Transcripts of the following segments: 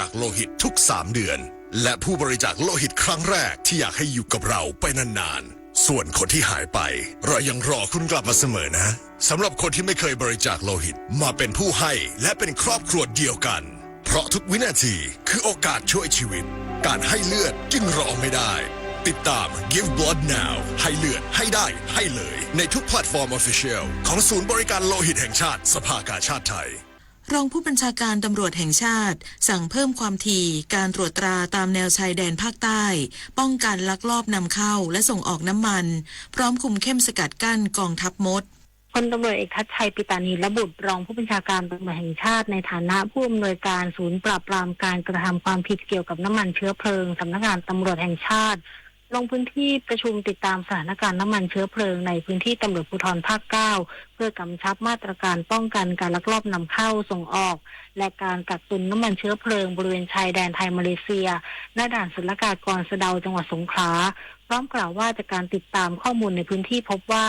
จาคโลหิตทุก3 เดือนและผู้บริจาคโลหิตครั้งแรกที่อยากให้อยู่กับเราไปนานๆส่วนคนที่หายไปเรายังรอคุณกลับมาเสมอนะสำหรับคนที่ไม่เคยบริจาคโลหิตมาเป็นผู้ให้และเป็นครอบครัวเดียวกันเพราะทุกวินาทีคือโอกาสช่วยชีวิตการให้เลือดจึงรอไม่ได้ติดตาม Give Blood Now ให้เลือดให้ได้ให้เลยในทุกแพลตฟอร์ม Official ของศูนย์บริการโลหิตแห่งชาติสภากาชาดไทยรองผู้บัญชาการตำรวจแห่งชาติสั่งเพิ่มความถี่การตรวจตราตามแนวชายแดนภาคใต้ป้องกันลักลอบนำเข้าและส่งออกน้ำมันพร้อมคุมเข้มสกัดกั้นกองทัพมดพลตำรวจเอกทัชชัยปิตานีระบุรองผู้บัญชาการตำรวจแห่งชาติในฐานะผู้อำนวยการศูนย์ปราบปรามการกระทำความผิดเกี่ยวกับน้ำมันเชื้อเพลิงสำนักงานตำรวจแห่งชาติลงพื้นที่ประชุมติดตามสถานการณ์น้ำมันเชื้อเพลิงในพื้นที่ตำรวจภูธรภาค 9เพื่อกำชับมาตรการป้องกันการลักลอบนำเข้าส่งออกและการกักตุนน้ำมันเชื้อเพลิงบริเวณชายแดนไทยมาเลเซียณด่านศุลกากรสะเดาจังหวัดสงขลาพร้อมกล่าวว่าจากการติดตามข้อมูลในพื้นที่พบว่า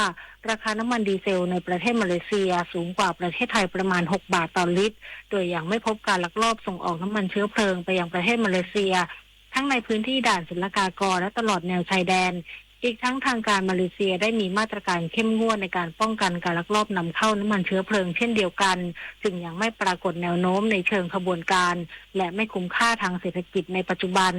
ราคาน้ำมันดีเซลในประเทศมาเลเซียสูงกว่าประเทศไทยประมาณ6 บาทต่อลิตรโดยยังไม่พบการลักลอบส่งออกน้ำมันเชื้อเพลิงไปยังประเทศมาเลเซียทั้งในพื้นที่ด่านศุลกากรและตลอดแนวชายแดนอีกทั้งทางการมาเลเซียได้มีมาตรการเข้มงวดในการป้องกันการลักลอบนำเข้าน้ำมันเชื้อเพลิงเช่นเดียวกันจึงยังไม่ปรากฏแนวโน้มในเชิงขบวนการและไม่คุ้มค่าทางเศรษฐกิจในปัจจุบัน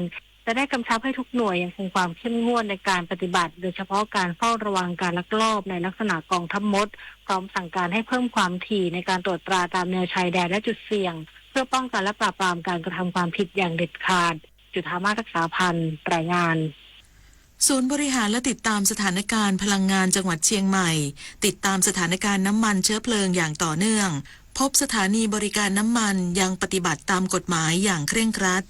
จะได้กำชับให้ทุกหน่วยยังคงความเข้มงวดในการปฏิบัติโดยเฉพาะการเฝ้าระวังการลักลอบในลักษณะกองทัพมดพร้อมสั่งการให้เพิ่มความถี่ในการตรวจตราตามแนวชายแดนและจุดเสี่ยงเพื่อป้องกันและปราบปรามการกระทำความผิดอย่างเด็ดขาดจุฑามาศรักษาพันธ์รายงานศูนย์บริหารและติดตามสถานการณ์พลังงานจังหวัดเชียงใหม่ติดตามสถานการณ์น้ำมันเชื้อเพลิงอย่างต่อเนื่องพบสถานีบริการน้ำมันยังปฏิบัติตามกฎหมายอย่างเคร่งครัด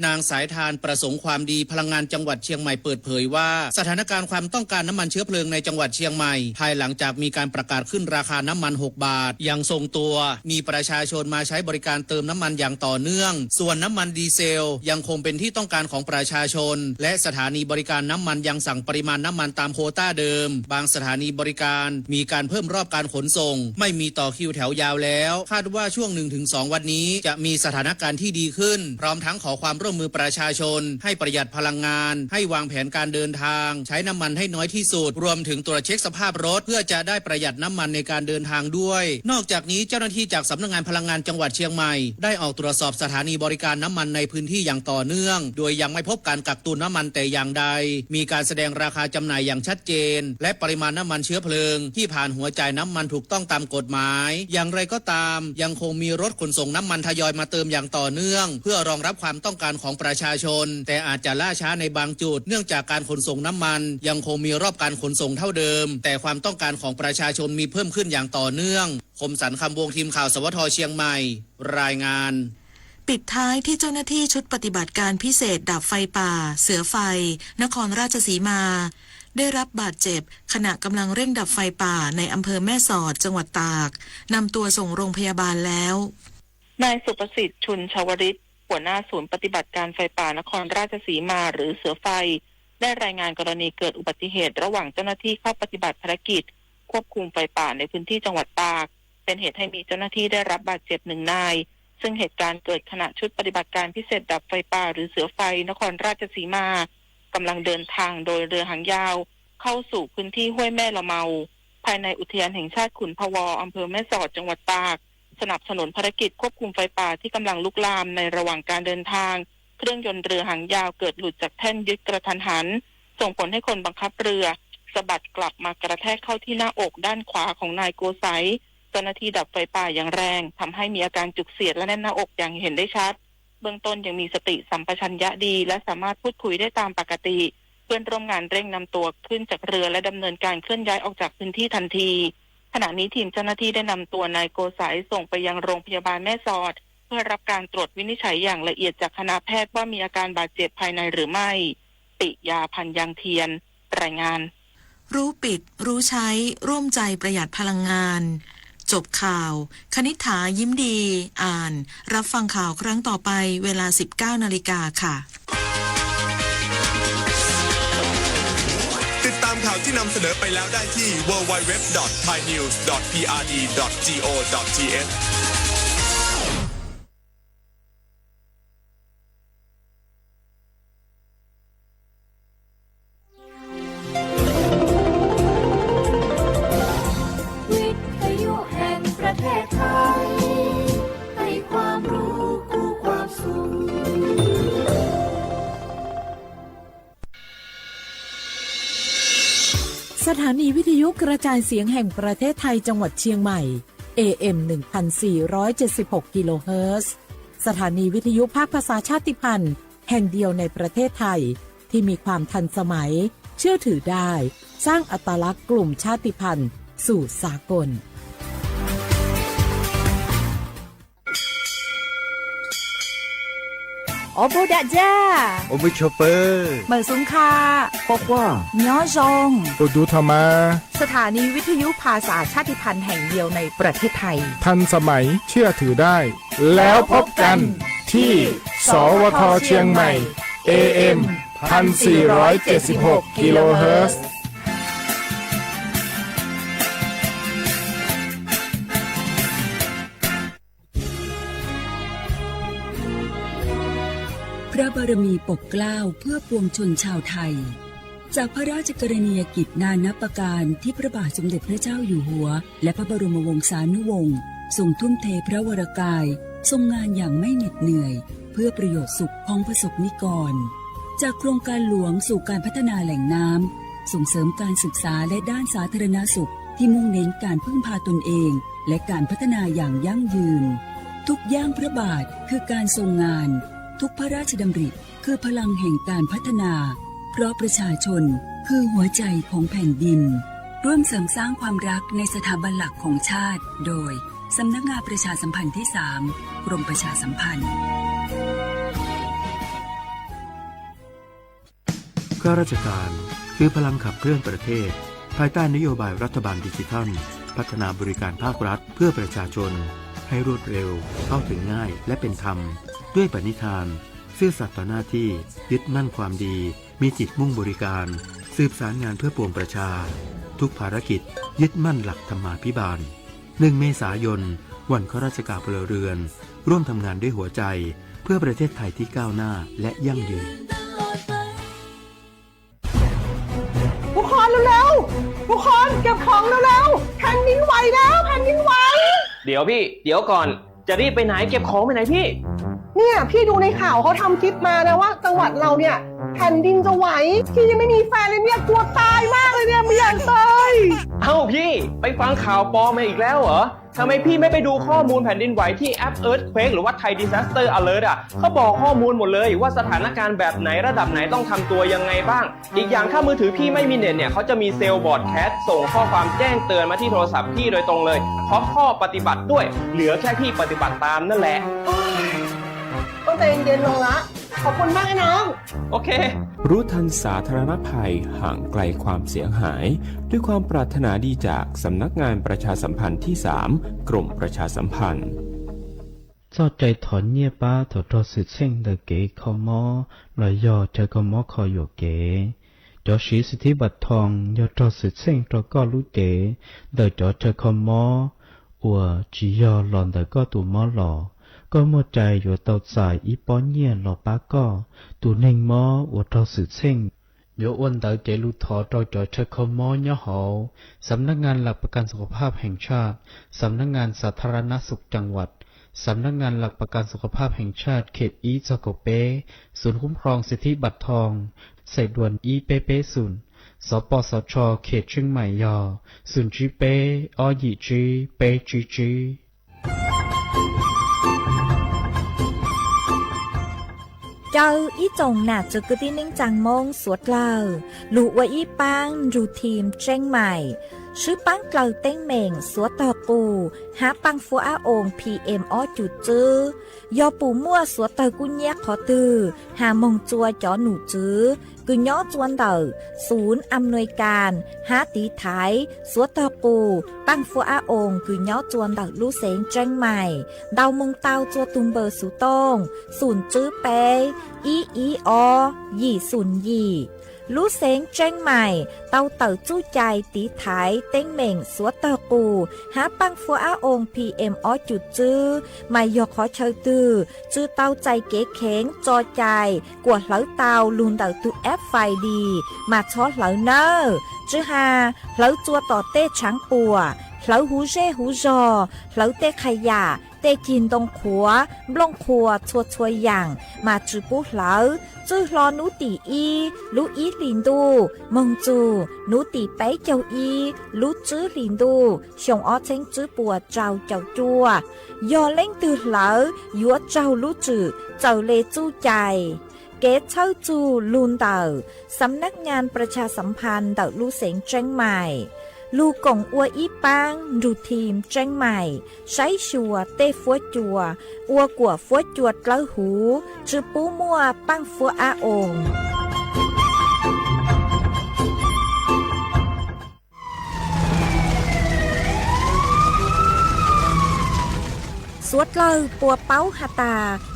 นางสายทานประสงค์ความดีพลังงานจังหวัดเชียงใหม่เปิดเผยว่าสถานการณ์ความต้องการน้ำมันเชื้อเพลิงในจังหวัดเชียงใหม่ภายหลังจากมีการประกาศขึ้นราคาน้ำมัน6 บาทยังทรงตัวมีประชาชนมาใช้บริการเติมน้ำมันอย่างต่อเนื่องส่วนน้ำมันดีเซลยังคงเป็นที่ต้องการของประชาชนและสถานีบริการน้ำมันยังสั่งปริมาณน้ำมันตามโควต้าเดิมบางสถานีบริการมีการเพิ่มรอบการขนส่งไม่มีต่อคิวแถวยาวแล้วคาดว่าช่วง 1-2 วันนี้จะมีสถานการณ์ที่ดีขึ้นพร้อมทั้งขอความร่วมมือประชาชนให้ประหยัดพลังงานให้วางแผนการเดินทางใช้น้ำมันให้น้อยที่สุดรวมถึงตรวจเช็คสภาพรถเพื่อจะได้ประหยัดน้ำมันในการเดินทางด้วยนอกจากนี้เจ้าหน้าที่จากสำนักงานพลังงานจังหวัดเชียงใหม่ได้ออกตรวจสอบสถานีบริการน้ำมันในพื้นที่อย่างต่อเนื่องโดยยังไม่พบการกักตุนน้ำมันแต่อย่างใดมีการแสดงราคาจำหน่ายอย่างชัดเจนและปริมาณน้ำมันเชื้อเพลิงที่ผ่านหัวจ่ายน้ำมันถูกต้องตามกฎหมายอย่างไรก็ตามยังคงมีรถขนส่งน้ำมันทยอยมาเติมอย่างต่อเนื่องเพื่อรองรับความต้องการของประชาชนแต่อาจจะล่าช้าในบางจุดเนื่องจากการขนส่งน้ำมันยังคงมีรอบการขนส่งเท่าเดิมแต่ความต้องการของประชาชนมีเพิ่มขึ้นอย่างต่อเนื่องคมสันต์คำวงทีมข่าวสวทเชียงใหม่รายงานปิดท้ายที่เจ้าหน้าที่ชุดปฏิบัติการพิเศษดับไฟป่าเสือไฟนครราชสีมาได้รับบาดเจ็บขณะกำลังเร่งดับไฟป่าในอำเภอแม่สอดจังหวัดตากนำตัวส่งโรงพยาบาลแล้วนายสุประสิทธิ์ชุนชวริตหัวหน้าศูนย์ปฏิบัติการไฟป่านครราชสีมาหรือเสือไฟได้รายงานกรณีเกิดอุบัติเหตุระหว่างเจ้าหน้าที่เข้าปฏิบัติภารกิจควบคุมไฟป่าในพื้นที่จังหวัดตากเป็นเหตุให้มีเจ้าหน้าที่ได้รับบาดเจ็บ1 นายซึ่งเหตุการณ์เกิดขณะชุดปฏิบัติการพิเศษดับไฟป่าหรือเสือไฟนครราชสีมากำลังเดินทางโดยเรือหางยาวเข้าสู่พื้นที่ห้วยแม่ละเมาภายในอุทยานแห่งชาติขุนพวอำเภอแม่สอดจังหวัดตากสนับสนุนภารกิจควบคุมไฟป่าที่กำลังลุกลามในระหว่างการเดินทางเครื่องยนต์เรือหางยาวเกิดหลุดจากแท่นยึดกระทันหันส่งผลให้คนบังคับเรือสะบัดกลับมากระแทกเข้าที่หน้าอกด้านขวาของนายโกไสเจ้าหน้าที่ดับไฟป่าอย่างแรงทำให้มีอาการจุกเสียดและแน่นหน้าอกอย่างเห็นได้ชัดเบื้องต้นยังมีสติสัมปชัญญะดีและสามารถพูดคุยได้ตามปกติเพื่อนร่วมงานเร่งนำตัวขึ้นจากเรือและดำเนินการเคลื่อนย้ายออกจากพื้นที่ทันทีขณะนี้ทีมเจ้าหน้าที่ได้นำตัวนายโกไสส่งไปยังโรงพยาบาลแม่สอดเพื่อรับการตรวจวินิจฉัยอย่างละเอียดจากคณะแพทย์ว่ามีอาการบาดเจ็บภายในหรือไม่ปิยาพันยังเทียนรายงานรู้ปิดรู้ใช้ร่วมใจประหยัดพลังงานจบข่าวคณิษฐายิ้มดีอ่านรับฟังข่าวครั้งต่อไปเวลา 19 นาฬิกาค่ะติดตามข่าวที่นำเสนอไปแล้วได้ที่ www.thainews.prd.go.th ถานีวิทยุกระจายเสียงแห่งประเทศไทยจังหวัดเชียงใหม่ AM 1476 กิโลเฮิรตซ์สถานีวิทยุภาคภาษาชาติพันธุ์แห่งเดียวในประเทศไทยที่มีความทันสมัยเชื่อถือได้สร้างอัตลักษณ์กลุ่มชาติพันธุ์สู่สากลโอโบดะจ้าโอบิชเปอร์ เหมอซุงคาพวกว่า ย้อจง โอดูธรรมาสถานีวิทยุภาษาชาติพันธุ์แห่งเดียวในประเทศไทยทันสมัยเชื่อถือได้ แล้วพบกันที่สวทเชียงใหม่ AM 1476 กิโลเฮิรตซ์พระบารมีปกเกล้าเพื่อปวงชนชาวไทยจากพระราชกรณียกิจนานับประการที่พระบาทสมเด็จพระเจ้าอยู่หัวและพระบรมวงศานุวงศ์ทรงทุ่มเทพระวรกายทรงงานอย่างไม่เหน็ดเหนื่อยเพื่อประโยชน์สุขของประสบนิกรจากโครงการหลวงสู่การพัฒนาแหล่งน้ำส่งเสริมการศึกษาและด้านสาธารณสุขที่มุ่งเน้นการพึ่งพาตนเองและการพัฒนาอย่างยั่งยืนทุกย่างพระบาทคือการทรงงานทุกพระราชดำริคือพลังแห่งการพัฒนาเพราะประชาชนคือหัวใจของแผ่นดินร่วมเสริมสร้างความรักในสถาบันหลักของชาติโดยสำนักงานประชาสัมพันธ์ที่ 3 กรมประชาสัมพันธ์ข้าราชการคือพลังขับเคลื่อนประเทศภายใต้นโยบายรัฐบาลดิจิทัลพัฒนาบริการภาครัฐเพื่อประชาชนให้รวดเร็วเข้าถึงง่ายและเป็นธรรมด้วยปณิธานซื่อสัตย์ต่อหน้าที่ยึดมั่นความดีมีจิตมุ่งบริการสืบสารงานเพื่อปวงประชาทุกภารกิจยึดมั่นหลักธรรมาภิบาล1 เมษายนวันข้าราชการพลเรือนร่วมทำงานด้วยหัวใจเพื่อประเทศไทยที่ก้าวหน้าและยั่งยืนทุกคนเร็วๆทุกคนเก็บของเร็วๆแผ่นดินไหวแล้วแผ่นดินไหวเดี๋ยวพี่เดี๋ยวก่อนจะรีบไปไหนเก็บของไปไหนพี่เนี่ยพี่ดูในข่าวเขาทำคลิปมานะว่าจังหวัดเราเนี่ยแผ่นดินจะไหวพี่ยังไม่มีแฟนเลยเนี่ยกลัวตายมากเลยเนี่ยไม่อยากตายเอ้าพี่ไปฟังข่าวปลอมมาอีกแล้วเหรอทำไมพี่ไม่ไปดูข้อมูลแผ่นดินไหวที่แอป Earthquake หรือว่า Thai Disaster Alert อ่ะเขาบอกข้อมูลหมดเลยว่าสถานการณ์แบบไหนระดับไหนต้องทำตัวยังไงบ้างอีกอย่างถ้ามือถือพี่ไม่มีเน็ตเนี่ยเขาจะมีเซลล์บอร์ดแคสส่งข้อความแจ้งเตือนมาที่โทรศัพท์พี่โดยตรงเลยพร้อมข้อปฏิบัติด้วยเหลือแค่พี่ปฏิบัติตามนั่นแหละต้องใจเย็นๆลงละขอบคุณมากนะน้องโอเครู้ทันสาธารณภัยห่างไกลความเสียหายด้วยความปรารถนาดีจากสำนักงานประชาสัมพันธ์ที่ 3 กรมประชาสัมพันธ์cho chạy thọ nhẹ ba thọ cho sự sinh đời kế khó mò lời do chơi có mò khó dụ kế cho sĩ sự thi bạch thòng do cho sự sinh cho có lũ kế đời cho chơi khó mò ủa chỉ do lòn đời có tụ mò lò có một trái dụ tàu xài ý bó nhẹ lò bá có tụ nên mò ủa cho sự sinhโยอ้วนเต๋อเจลูทอจอยจอยเชคคอมอยหอสำนักงานหลักประกันสุขภาพแห่งชาติสำนักงานสาธารณสุขจังหวัดสำนักงานหลักประกันสุขภาพแห่งชาติเขตอีจโกเปศูนย์คุ้มครองสิทธิบัตรทองใส่ด่วนอีเปเปศูนย์สปสชเขตเชียงใหม่ยอศูนย์จีเปอยีจีเปจีจีเจ้าอีจงหนาจะกึ่งนิ่งจังมงสวดเล่าลูกว่าอีปังรูทีมเจ้งใหม่ชื่อปังเกลาเต้งเหม่งสวดต่อปูหาปังฟัวอาอง PM อ้อจุดจื้อยอปูมั่วสวดเตอกุญแยกขอตือหามงจัวจอหนูจื้อกุญย้อจวนเตอศูนย์อำนวยการหาตีไทยสวดต่อปูปังฟัวอาองกุญย้อจวนเตอลูเสงเจ้งใหม่ดาวมงเตาจัวตุงเบอร์สุตงศูนย์จื้อเปอีอยี่ศูนย์ยี่ลูเสงเจ้งใหม่เตาเต๋อจู้ใจตีไถเต้งเหม่งสวดเตอปูหาปังฟัวอาอง PM อ้อจุดจื้อไม่ยกขอเชยตือจื้อเตาใจเก๋เข็งจอใจกวดเหลาเตาลุนเต๋อตุแอปไฟดีมาช็อตเหลาเนอจื้อหาเหลาจัวต่อเต้ช้างปัวเหลาหูเร่หูจอเหลาเต้ขยะเต้ ตจินตรงขัวบลงขัวชัวชัวอย่างมาจืปุเหลาจื้อรอนูตีอีลูอีลินดูมงจูนูตีไปเจ้าอีลูจื้อลินดูชงอ้อเช้งจื้อปัวเจ้าจัวยอเล่งตือเหลายัวเจ้าลูจื้อเจ้าเลจู้ใจเกตเช่าจูลูนเต่าสำนักงานประชาสัมพันธ์เต่าลู่เสงเจ้งใหม่ลูกงอัวอีปังดูทีมเจ้งใหม่ใช้ชัวเต้ฟัวจัวอัวกัวฟัวจวดเล้าหูจื้อปูมัวปังฟัวอาองสวดเลอปัวเป้าหาตา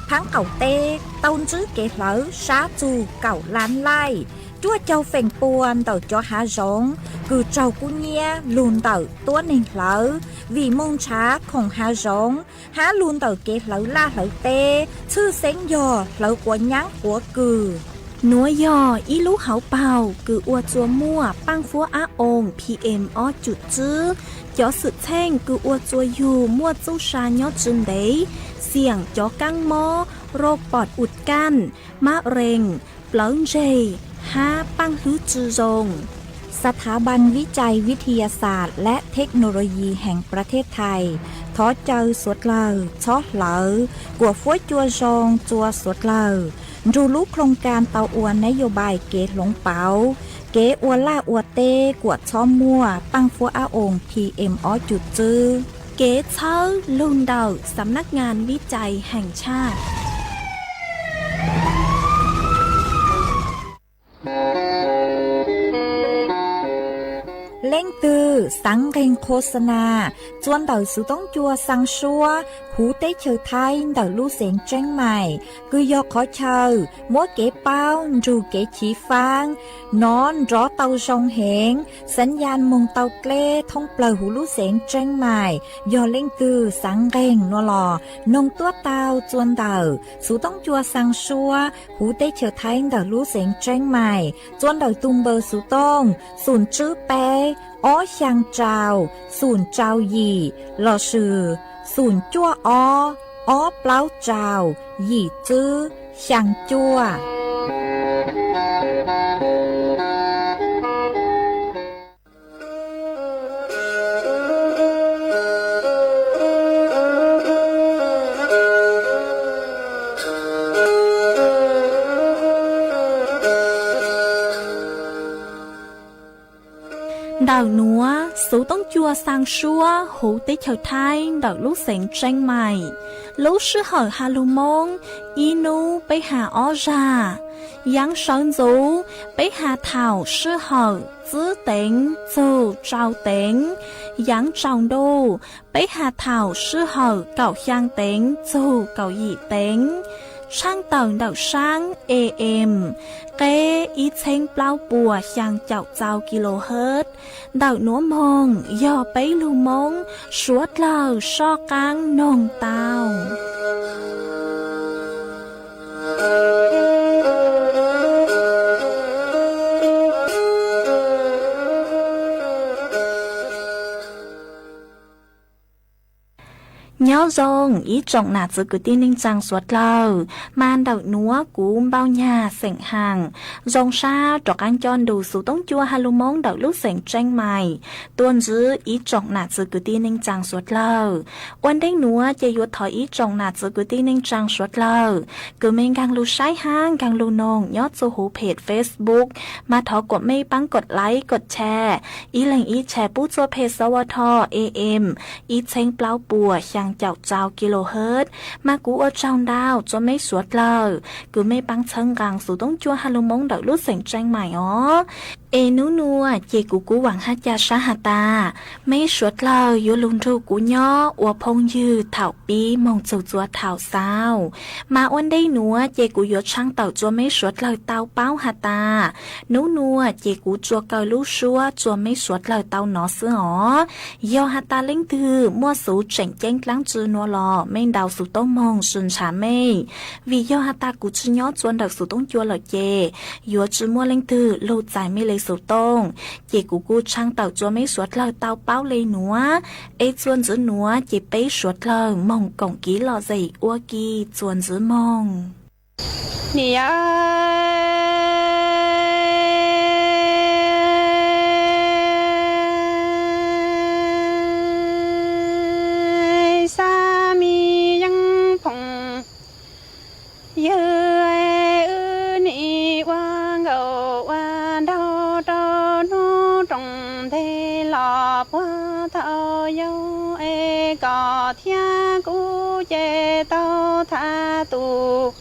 พังเก่าเต้ต้นจื้อเกเหลอช้าจูเก่าล้านไล่จ้วเจ้าเฟ่งปวนเต่าจ้อหาร้องคือเจ้ากุเนียลูนเต่าตัวหนึ่งเหลอวีมงช้าของหาร้องหาลูนเต่าเกเหลอล่าเหลอเต้ชื่อเซ็งยอเหลอกว่ายั้งหัวกือหนัวยออีลูเขาเป่าคืออัวจัวมั่วปังฟัวอาองPM อ้อจุดจื้อจ่อสุดแท่งคืออัวจัวอยู่มั่วจู้ชายอจึงเดเสี่ยงจ่อกังมอโรคปอดอุดกั้นมะเร็งเปลิ้งเจห้าปังฮื้อจือรงสถาบันวิจัยวิทยาศาสตร์และเทคโนโลยีแห่งประเทศไทยท้อเจอสวดเลอช้อเหลอกว่าฟ้วยจัวจงจัวสวดเลอดูรู้โครงการเตาอวนนโยบายเกตหลงเป๋าเกอวล่าอวเต้กวดช้อมมั่วปังฟัวอาองPM อ้อจุดจื้อเกตเชอลุนเดาสำนักงานวิจัยแห่งชาติเล่งตือสังเรงโฆษณาจวนเต่าสุต้องจัวสังชัวหูเต้เชอไทยเต่าลู่เสียงแจ้งใหม่คือยอขอเชอมัวเก๋เป้าจูเก๋ชีฟางนอนรอเต่าชงเหงสัญญาณมงเต่าเกล้ท่องเปล่าหูลู่เสียงแจ้งใหม่ยอเล่งตือสังเรงนัวหลอนงตัวเต่าจวนเต่าสุต้องจัวสังชัวหูเต้เชอไทยเต่าลู่เสียงแจ้งใหม่จวนเต่าตุงเบอร์สุต้องศูนย์จื้อแปอ้อช่างเจ้าศูนย์เจ้าหยี่หล่อชื่อศูนย์จั่วอ้อเปล่าเจ้าหยี่จื้อช่างจั่วดาวนัวสูต้องจัวสังชัวหูติเฉาไทยดาวลูกเสียงแจ้งใหม่ลูกชื่อเหอฮาลูมงอีนูไปหาอ้อจายังสอนจูไปหาเถ่าชื่อเหอจื้อเต็งจูเจ้าเต็งยังเจ้าดูไปหาเถ่าชื่อเหอเก่าช่างเต็งจูเก่าหยี่เต็งช่างเต่าดาวช่าง AM เกอีเช้งเปล่าปัวช่างเจ้าเจ้ากิโลเฮิรตซ์ดาวหนัวมองย่อไปลูมงสวดเหล่าชอกังนองเต้าnhớ rong ý trọng nạt giữa cứ tin ninh trang suốt lâu man đậu núa cú bao nhà sảnh hàng rong xa trọc anh chọn đủ số tống chua halu mong đậu lúc sảnh tranh mày tuôn giữ ý trọng nạt giữa cứ tin ninh trang suốt lâu quan đánh núa chạy yuột thỏi ý trọng nạt giữa cứ tin ninh trang suốt lâu cứ mình càng lưu sai hang càng lưu nông nhót số hú page Facebook mà thọกดไม่ปังกดไลค์กดแชร์อีแหล่งอีแชร์ปู้จัวเพจสวท AM อีเช้งเปล่าปัวช่างเจ้าเจ้ากิโลเฮิรตซ์มากูเอาเจ้าดาวจะไม่สวดเลยกูไม่ปังเชิงกลางสู่ต้องจัวฮาลุมงดอกลูกเสียงแจ้งใหม่อ๋อเอนูนัวเจกูหวังฮัจยาชาหาตาไม่สวดเลยยูลุนทูกูย่ออวพงยืดเถ่าปีมองจัวจัวเถ่าสาวมาอ้วนได้นัวเจกูยดช่างเต่าจัวไม่สวดเลยเต่าเป้าหาตานูนัวเจกูจัวเกาลูชัวจัวไม่สวดเลยเต่าหนอเสืออ๋อยอหาตาเล่งตือมั่วสูเจ๋งเจ้งกลางจื chữ nó lò men đào sụt tông mong sườn chả mê vì do hạt ta cụ chữ nhót chuan đặc sụt tông chua lò chè yếu chữ mua lên từ lâu dài mê lấy sụt tông chè cụ trang tàu chua mấy suốt lờ tàu bao lấy núa ê chuan chữ núa chè bấy suốt lờ mong cổng ký lò dày ua kỳ chuan chữ mong nì sa mi yang phong yue ni wang gao wan đau đau nu trong thế lọ qua thao yêu e cỏ thiên cú chế tao tha tu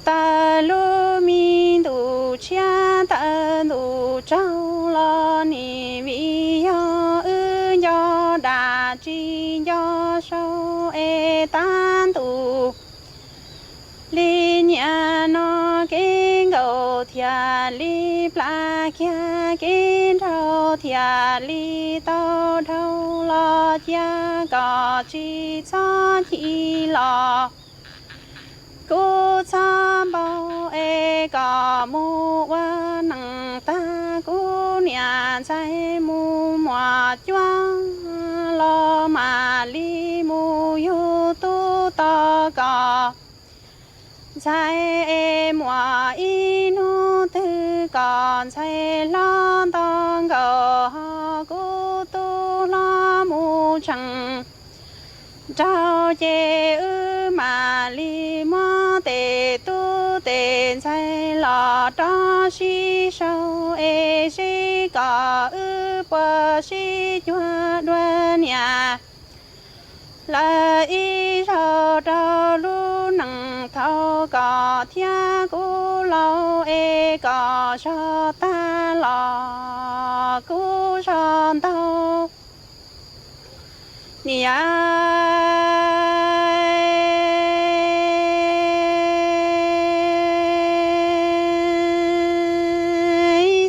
ta lu mi tu chia ta tu trao lo ni vi yo yo đa chi yo sâu e tan tu li nhà nó kinh gầu thia li pla kia kinh trâu thia li tao trâu lo chia cỏ chi cho chi lo cô cha bao e cả mu wa nang ta cô nhà trái mu mòa choang lo mà li mu yu tu ta cả trái e mòa y nu tư còn trái lo tang gờ cô tu lo mu chẳng trao chê ư mà li mò tê tu tê say lò cho si sâu ê si cỏ ư bờ si chua đua nhà là y sâu trao lu nằng thâu cỏ thia cú lâu ê cỏ sâu ta lò cú sâu tâu nia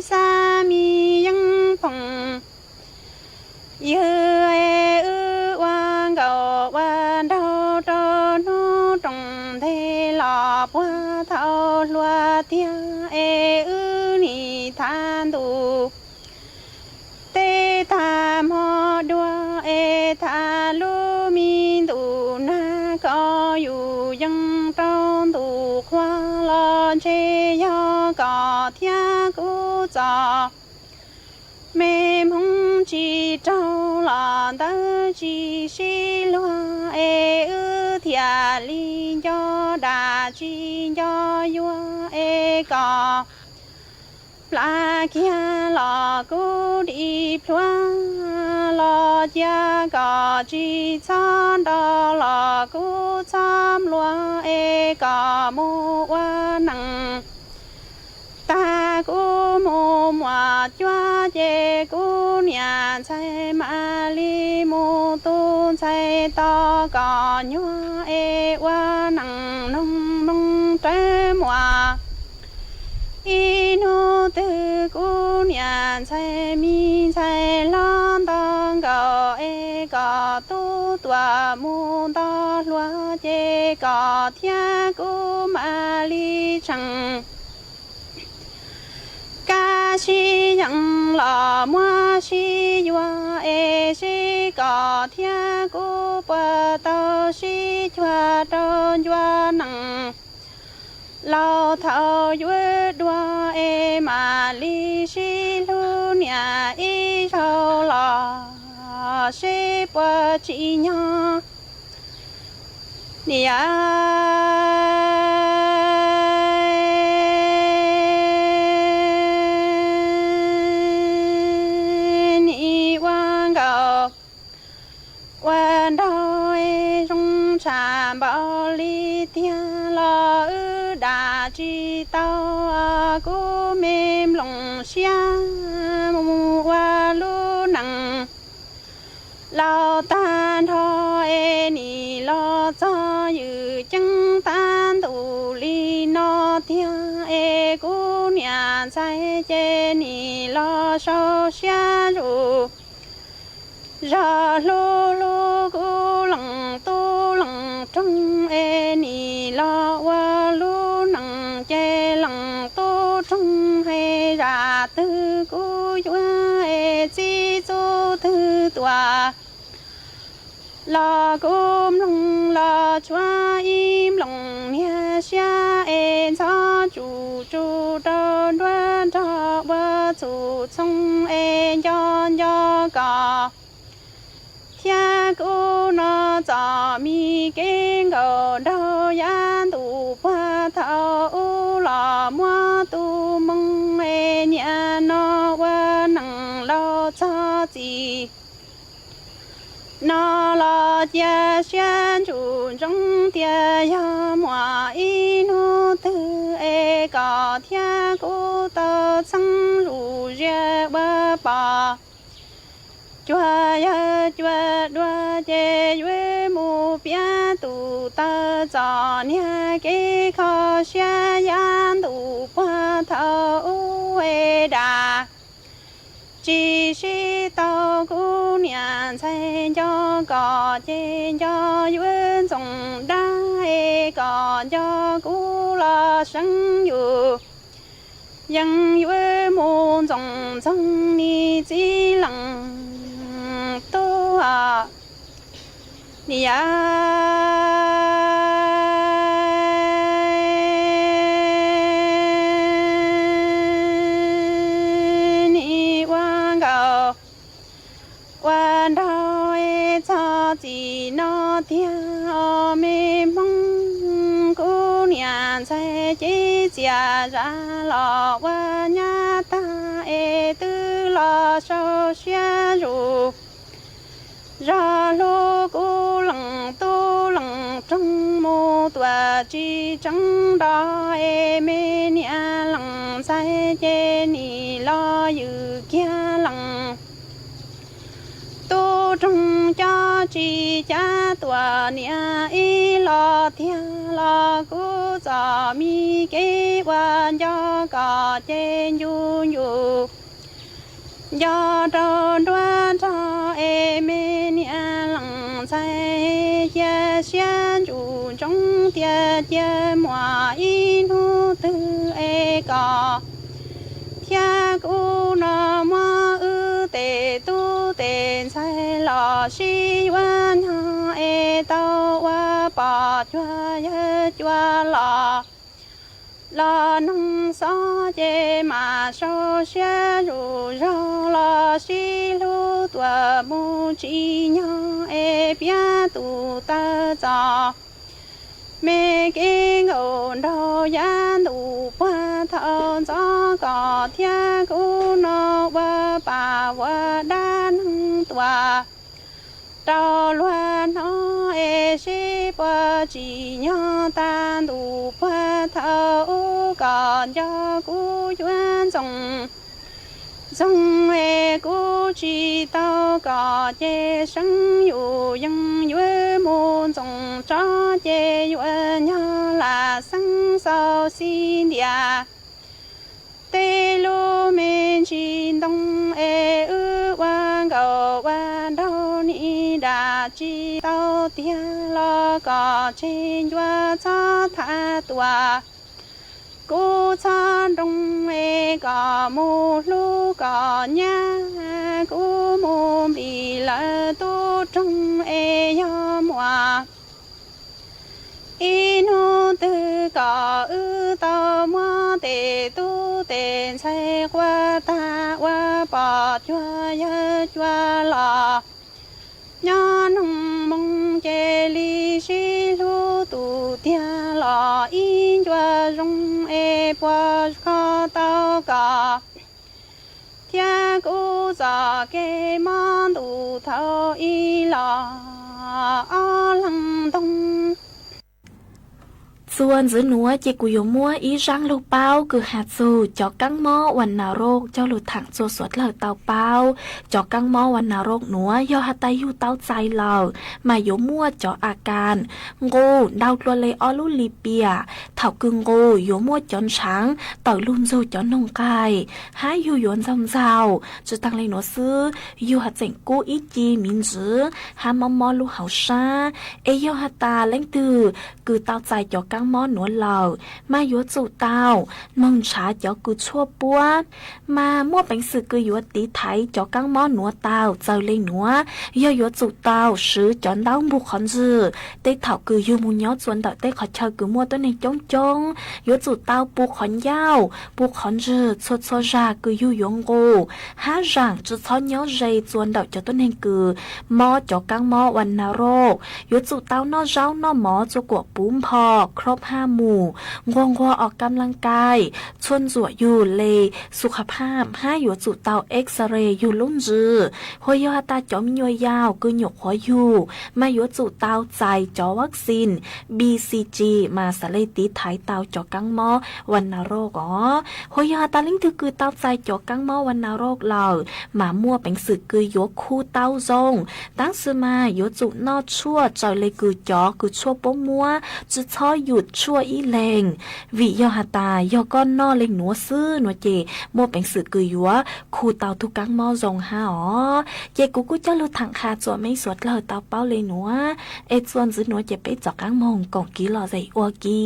sa mi yang phong yue wang gao wan đau đau nu trong thế lọ qua thao lua tia e ni than tu tê tham ho đua e tha lu mi tu na có yu yang trong tu khoa lo che yo có thia cu cho mê mong chi trâu lo ta chi si loa e ư thia li yo đa chi yo yua e có pla kia lò cú đi plua lò gia cò chi chăn đo lò cú chăm lúa e cò mu wa nằng ta cú mu mua chua chê cú nhà chạy ma li mu tu chạy to cò nhua e wa nằng nông nông trái mua inu tư cú nhà chạy mi chạy lon tông gò e gò tu tua mu to lúa chê gò thia cú ma li chẳng ca si yang lò mua si yua e si gò thia cú bờ tao si chua trâu yua nằng lao thao yue đua e ma li si lu nia y trâu lò si bờ chi nhỏ nia ni wang gao wan đau e rong cha bao li tia lo ư đa chi tao cú mềm lòng xia mu wa lu nằng lao tan tho e ni lo cho yu chẳng tan tu li no tia e cú nhà chạy chê ni lo sâu xia ru ra lu lu cú lòng ตัวลากุมลงลาชวาอิมลงเนี่ยเสียเอ็นซาจูจูเดินด้วยทว่าจูชงเอ็นย้อนยากาเทียกูน่าจะมีเก่งก็เดายันตูพัดเอาลามัวตูมงเอ็นยานอว่านังเราชาจีนาลาเจียเซียนจูจงเตียยามัวอีนูตือเอกาเทียกูเตอซังรูเจบะปาจัวยาจัวดัวเจยมูเปียตูตาจาเนี่ยเกขอเสียยันตูปะเทาเวดาchỉ是到姑娘才叫个见叫云中大个叫古老生有人为梦中中你只能多啊你呀。วันดาวชาจีนอเทียเมมังกูเนี่ยใช้จีเจียราลอวันยาตาตือลอโซเชียรูราลูกูหลังตูหลังจงโมตัวจีจังดาเมเนียหลังใช้เจนีลออยู่เกียหลังtu trong cho chi cha tua nia y lo thiên lo cú cho mi kế quan cho có trên yu yu do tròn đoan cho em nia lăng say chia xiên chủ trong tia chia mua y nu tư e có thiên cú na mua ư tê tu tê sai lo si quan ha e tao wa pa chua ye chua la nong sa je ma so xia ru ro la si lu tua mu chi nya e pia tu ta za mẹ kinh ổn đâu yan đủ qua thao gió có thiên cú nó qua bà qua đan tòa đào loan nó e si qua chỉ nhớ tan đủ qua thao còn cho cú chuyên dòng dòng e cú chỉ tao có chế sinh yu yang yu môn dòng cho chế yu nhớ là sinh sau xin địa tê lu men chín đông e ư quan cầu quan đâu ni đà chi tao tia lo có trên qua cho tha tòa cô cha đông e có mù lu có nhà cô mù bị là tu trong e ya mua inu tư có ư tao mua tê tu tê sai qua ta qua bỏ chua ya chua lò nhớ nông mong chê li si lu tu tia lò in chua rong e qua khó tao có tia cú gió kê mong tu thao y lò o lăng đôngส่วนซื้อหนัวเจกุยมัวอีร่างลูกเป้าคือหาสูจอกกังหม้อวันนารกเจ้าหลุดถังสวดเหล่าเตาเป้าจอกกังหม้อวันนารกหนัวยอหัตไตอยู่เต้าใจเหล่ามาโยมัวจออาการงูดาวตัวเลยอลุลีเปียเถากึงงูโยมัวจอนช้างต่อยลุนโซจอนนงไก่หายอยู่ยวนจำเจ้าจะตั้งเลยหนัวซื้ออยู่หัดเจ๋งกู้อีจีมินจื้อหามอมอลูเฮาชาเอยอหัตตาเล่งตือคือเต้าใจจอกกัง มอหนัวเหล่ามายัวจู่เตามองช้าเจ้ากูชั่วปัวมามั่วเป็นสื่อกูยัวตีไทยเจ้ากังมอหนัวเตาเจ้าเลยหนัวยัวจู่เตาซื้อจอนดาวบุคคลจื้อเต้เถากูยูมุนย้อจวนเตาเต้ขอเชิญกูมั่วตัวในจงจงยัวจู่เตาปูขอนยาวปูขอนจื้อชดชดรากูยูยงกูหาร่างจุดซ้อนย้อใจจวนเตาเจ้าตัวในกูมอเจ้ากังมอวันนรกยัวจู่เตานอเจ้านอหมอจะกวดปุ้มพอครบ5 หมู่งวงวัวออกกำลังกายชวนจั่วอยู่เลยสุขภาพ5อยู่จุดเตาเอ็กซเรย์อยู่ลุ่มจือหัวยอตาจอมยวยาวกือหยกหัวอยู่มาอยู่จุดเตาใจจอวัคซีน BCG มาสเลติไทยเตาจอกังมอวันนโรคหัวยอตาลิงถือคือเตาใจจอกังมอวันนโรคเหล่าหมามั่วเป็นสึกคือยกคู่เตาซงตั้งซื้อมาอยู่จุดนอชั่วจอยเลยคือจอคือชั่วป้มัวจะช้อหยุดชั่วอีเลงวิยอหาตายอก้อนนอเล็งหนัวซื้อหนัวเจมัวเป็นสื่อกือยัวคู่เตาทุกกังมอซงฮาเจกูจะรู้ถังคาจวไม่สวดเลยเตาเป้าเลยหนัวส่วนซื้อหนัวเจไปจอกกังมองกองกีหล่อใจอัวกี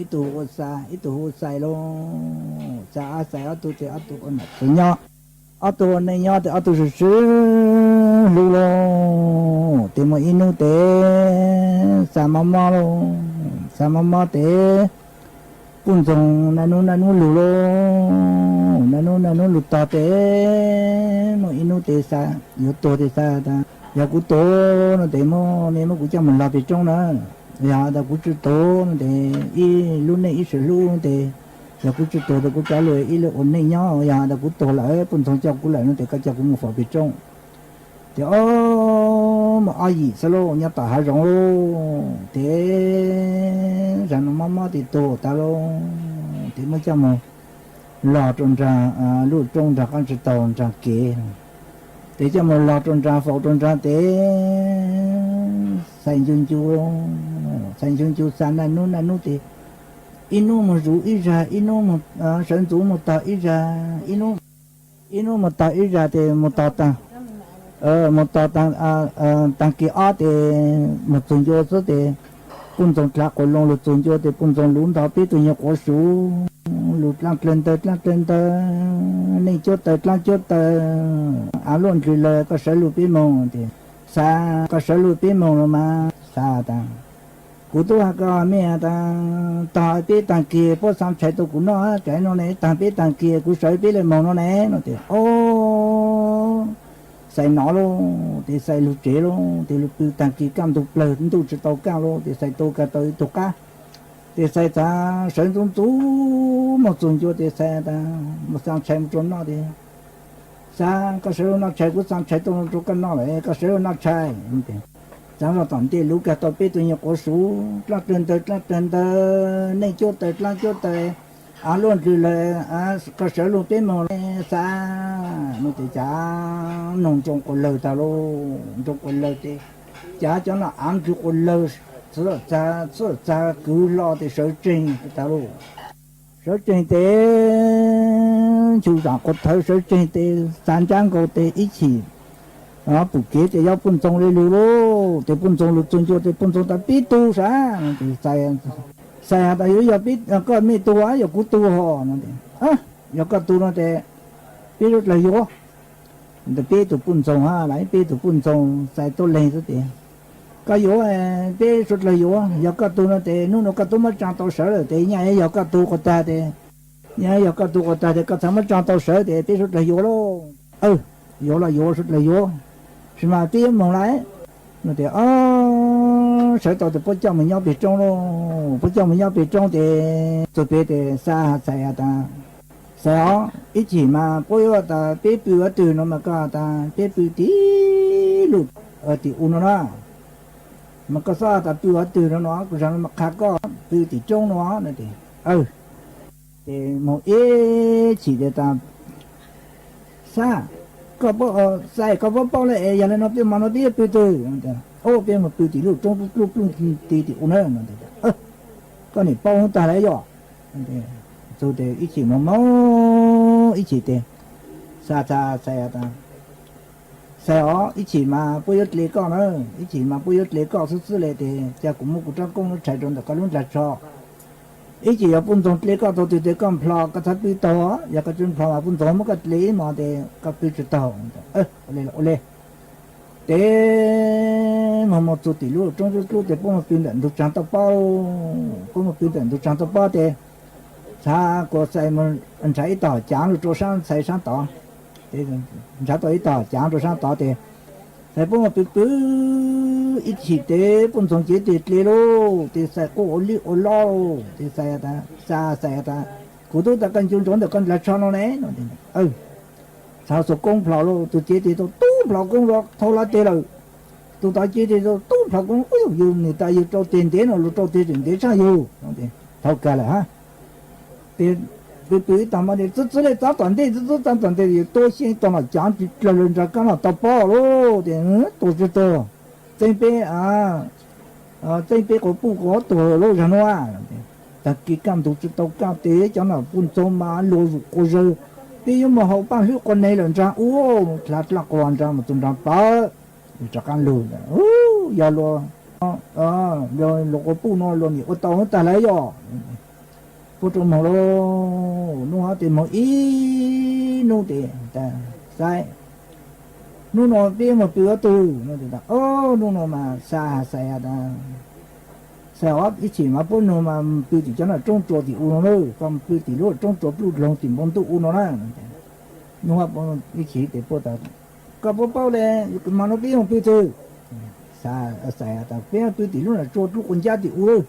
itu usah itu usai lo sa asai atu te atu on nya atu ne nya te atu su lu lo te mo inu te sa mama lo sa mama te pun song nanu lu lo nanu lu ta te mo inu te sa yo to te sa ta ya ku to no te mo ne mo ku cha mon la te chong na ya da ku chu to de i lu ne i su lu de ya ku chu to da ku cha lo i le on ne nya ya da ku to la pun song cha ku la no de ka cha ku mo fa bi chong de o ma a yi sa lo nya ta ha rong lo de ran no ma ma de to ta lo de mo cha mo lo trong ra lu trong ra kan chi to ra ke để cho một lọt trong trà phẫu trong trà tế xanh chun chu 三星就三那努的，一努么如一日，一努么神足么到一日，一努么到一日的么到当，么到当当给二的么中药子的，本种拉过龙了中药的本种轮到别的人过数。lụt lăng lên tơ này chốt tơ luôn thì là có sở lụt bí mông thì xa có sở lụt bí mông mà xa ta cú tu ha có mẹ ta ta biết tàng kia bố sam chạy tu cú nó chạy nó này tàng biết tàng kia cú sở biết lên mông nó này nó thì ô xài nó luôn thì xài lụt chế luôn thì lụt tàng kia cam tu lớn tu chỉ tàu cao luôn thì xài tu cả tới tu cá thì sai ta sơn trung tú một tuần cho thì sai ta một sang chạy một tuần nó thì sang có sữa nó chạy cũng sang chạy tuần cho cái nó lại có sữa nó chạy sáng là tổng tiền lúc cả tôi biết tôi nhiều có số lát trên tới này chỗ tới luôn thì là có sữa luôn biết mà xa nó thì chả nông trong con lợn ta luôn trong con lợn thì chả cho nó ăn chút con lợn sữa cha cứ lo thì sở trình ta luôn sở trình thế chủ đạo có thời sở trình thế sản trang có thể ít chỉ đó bù kế thì giao phân trong lên luôn thì phân trong lúc cho thì phân trong ta biết tu sao thì sai ta yếu biết có mấy tu á giờ cũng tu họ nó giờ có tu nó thì biết rất là yếu thì biết tu phân trong ha lại biết tu phân trong sai tu lên số tiền cái yếu bé rất là yếu giờ cái tu nó thì nó cái tu mất trang tàu sở rồi thì nhà giờ cái tu của ta thì nhà giờ cái tu của ta thì cái thằng mất trang tàu sở thì bé rất là yếu luôn yếu là yếu rất là yếu mà bé mong lại nó thì sở tàu thì bắt cho mình nhau bị trong luôn bắt cho mình nhau bị trong thì tụi bé thì xa xa ta xa ít chỉ mà bây giờ ta bé bự từ nó mà cái ta bé bự tí lụt ở thì uno na mà có sao ta từ nó cũng rằng mà khác có từ thì trong nó này thì một ít chỉ để ta xa có sai có bao lại giờ nó biết mà nó biết từ biết một từ thì lúc trong lúc thì uno nó có này bao ta lấy rồi rồi để ít chỉ mà máu ít chỉ để xa ta sai ít chỉ mà bây giờ lấy con nữa ít chỉ mà bây giờ lấy con số lấy thì cha cũng một cái công nó chạy trong đó có luôn là cho ít chỉ ở bên trong lấy con tôi thì con phò cái tháp bị to giờ cái chân phò mà bên trong một cái lấy mà thì cái bị chết to ole để mà một số tỷ lúa trong số thì bông pin đạn được trang tập bao bông pin đạn được trang tập bao thì xa có sai mà anh chạy tỏ chán được cho sang sai sang tỏ thì sao tôi tỏ chán rồi sao tỏ thì sai bông mà cứ ít chỉ thế bông trong chế thì lấy lô thì sai có ô lo thì sai ta cụ tôi ta cần chọn được con là cho nó này sao số công phò lô tôi chế thì tôi tu phò công rồi thâu lá tê rồi tôi ta chế thì tôi tu phò công yêu người ta yêu cho tiền thế nào cho tiền thế sao yêu thâu cả là ha thì对他们的这类找团队，这找团队多先到了讲就了人家刚好到爆咯的，都知道这边这边我不我多路上话，但几干都知道搞的，讲了不做嘛路入过热，比如嘛好办事คนใน人家ลัดกวนจ้ามาตุนจ้าป้าจะกัน路的อย่า路อย่า路ก็ปูนอน路นี่我到แต่来哟。不中毛咯，弄好点毛一弄点的，在弄那边嘛比较多，那对的弄那嘛啥的，晒好一起嘛不弄嘛比起讲那种做的乌弄放比起路种做不弄点帮都乌弄啦，弄好帮一起得不得，个不包嘞，嘛那边比多，啥晒的，边比起路那做住人家的乌，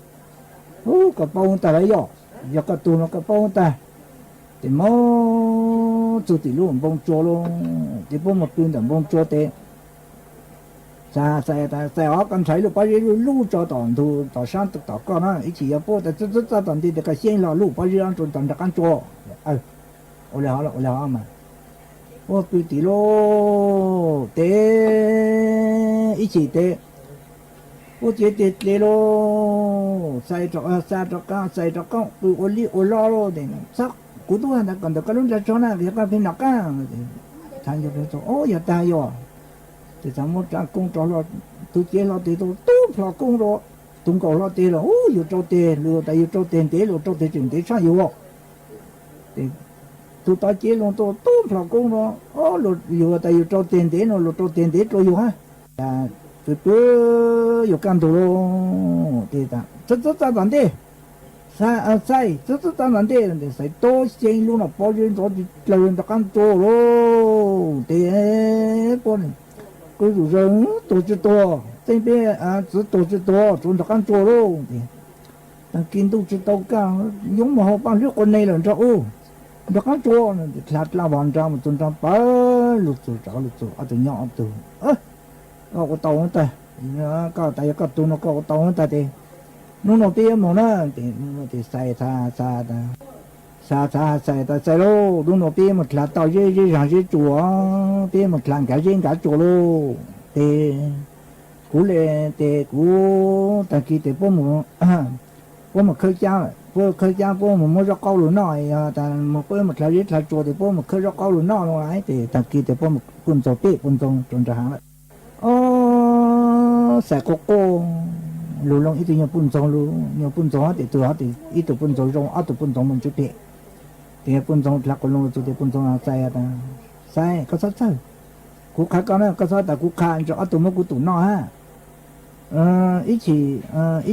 个包得来要。giờ cái tu nó cái bao ta thì máu chủ tỷ luôn bông chua luôn thì bông một pin đồng bông chua thế xa ta ở con thấy được bao nhiêu lú cho toàn thu tỏ sáng tỏ con á ý chỉ ở phố tại rất ra toàn thì cái xe là lú bao nhiêu ăn toàn đặc ăn chua ô lẽ họ mà ô pin tỷ lô thế ý chỉ thế ô chế tết lê lô sai cho con tu ô li ô lo thì sắc cú tu là còn được cái lúc ra cho nó việc là phải nọc á thành cho cái ô giờ ta rồi thì sao một trang công cho lo tu chế lo thì tu lo công rồi tung cầu lo thì là ô giờ cho tiền lừa tại giờ cho tiền tế lừa cho tiền chuyển tế sao nhiều thì tu ta chế luôn tu lo công rồi ô lừa giờ tại giờ cho tiền tế nó lừa cho tiền tế cho nhiều ha từ từ yêu cam đồ thì ta rất đáng đề sai rất đáng đề để sai to xem luôn là bao nhiêu đó lời ta cam đồ luôn thì con cái rủi ro tổ chức to thế bây chỉ tổ chức to chúng ta cam đồ luôn thì ta kinh tu chỉ tao cao giống mà họ bao nhiêu con này là cho nó cam đồ thì là hoàn trang mà chúng ta phải lụt rồi ở từ nhỏ từ có tàu ta có tại có tu nó có tàu ta thì nó bia mà nó thì xài xài lô nó bia một là tàu dây rằng dây chùa bia một lần cả chùa lô thì cú lệ thì cú ta kia thì bố một khơi cha bố một mua rau câu lúa nồi ta một là dây là chùa thì bố một khơi rau câu lúa nồi ấy thì ta kia thì bố một quân số bia quân tông tròn ra hàng sai cô lù long ít nhiều bún giống thì từ thì ít từ bún giống rong từ bún giống mình chút thì bún giống là con lông từ bún giống sai có sao cú khai con này có sao tại cú khai cho từ một cú tủ nọ ha ít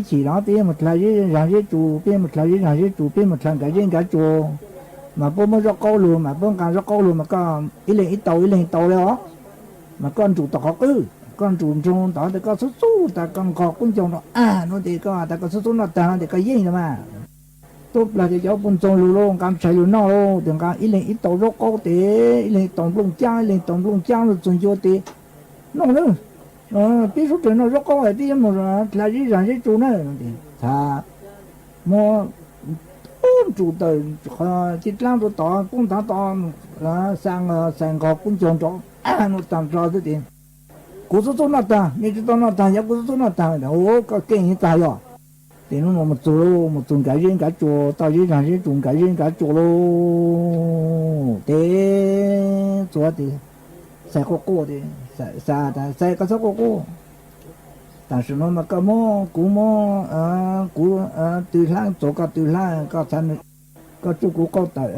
chỉ đó bây một là gì rằng gì chủ bây một là gì rằng gì chủ bây một là cái chủ mà bố mới rau câu luôn mà bố càng rau câu luôn mà có ít lên tàu đó mà con chủ tỏ con chủ trong đó thì có số ta con có cũng trong đó nó thì có ta có số nó ta thì có gì mà tốt là thì cháu con trong luôn cam chạy luôn nó luôn đừng có ít tàu rau câu thì ít lên tổng lông trang rồi dùng vô thì nó nữa biết số tiền nó rau câu ấy biết mà là gì rằng gì chủ nữa thì thà mua chủ từ chỉ làm cho tỏ cũng tỏ là sang có cũng trong đó nó tạm cho cái tiền cú số nó ta như chúng nó ta nhớ cú số nó ta ô có kinh hiện tại rồi thì nó một tuần cái riêng cả chùa tao chỉ rằng chỉ tuần cái riêng cả chùa luôn thế chùa thì sai cô thì sai có số cô但是nó mà có cú từ lang chỗ cả từ lang có thành có chú cú có tại